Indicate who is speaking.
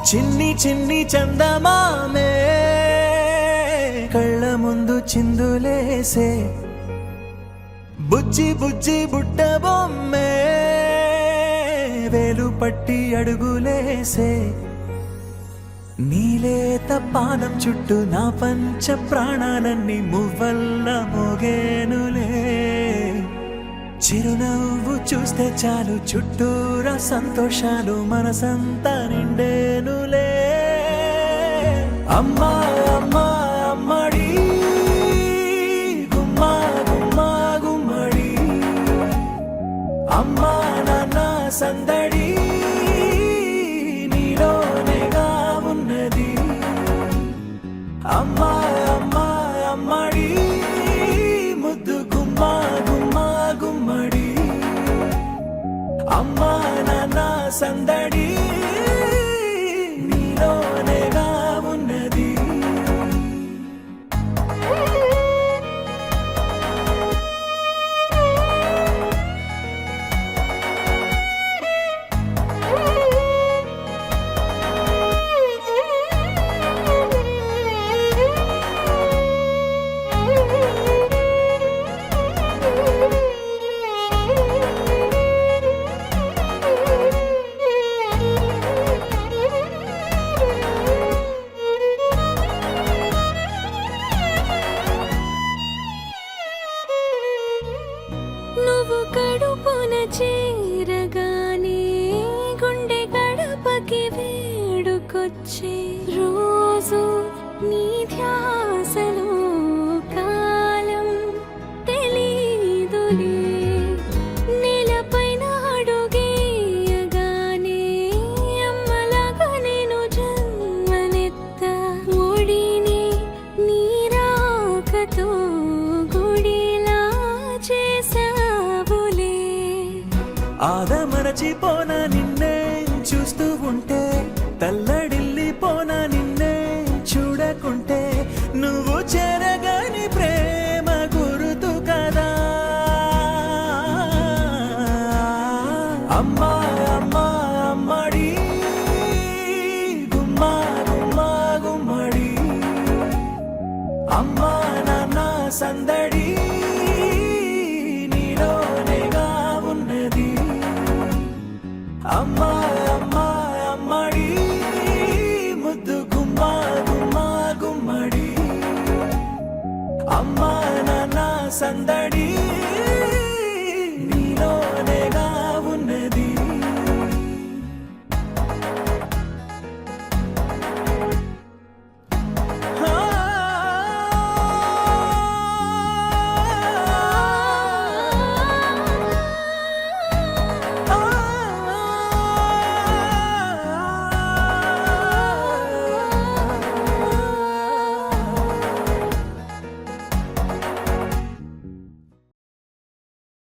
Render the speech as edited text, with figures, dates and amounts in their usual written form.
Speaker 1: చిన్ని చిన్ని చందమామే కళ్ళ ముందు చిందులేసే బుజ్జి బుజ్జి బుట్ట బొమ్మే వేలు పట్టి అడుగులేసే నీలేత పానం చుట్టూ నా పంచ ప్రాణాలన్నీ మువ్వల్ల మోగేనులే చిరునవ్వు చూస్తే చాలు చుట్టూరా సంతోషాలు మనసంతా నిండేనులే అమ్మా అమ్మా అమ్మడి గుమ్మా గుమ్మా గుమ్మడి అమ్మా నాన్న సందడి నీలోనేగా ఉన్నది అమ్మా అమ్మా అమ్మడి ముద్దు గుమ్మా గుమ్మా గుమ్మడి అమ్మా నాన్న సందడి నీలోనేగా ఉన్నది
Speaker 2: నువ్వు కడుపున చేరగానే గుండె గడపకి వేడుకొచ్చే రోజు నీ ధ్యాసలో కాలం తెలీదులే నేలపైన అడుగేయగానే అమ్మలాగా నేను జన్మనెత్త ఒడిని నీ రాకతో గుడిలా చేసావులే
Speaker 1: ఆదమరచిపోనా నిన్నే చూస్తూ ఉంటే తల్లడిల్లిపోనా నిన్నే చూడకుంటే నువ్వు చెరగని ప్రేమ గురుతు కదా అమ్మా అమ్మా అమ్మడి గుమ్మా గుమ్మా గుమ్మడి అమ్మా నాన్న సందడి నీలోనేగా ఉన్నది అమ్మా అమ్మా అమ్మడి ముద్దు గుమ్మా గుమ్మా గుమ్మడి అమ్మా నాన్న సందడి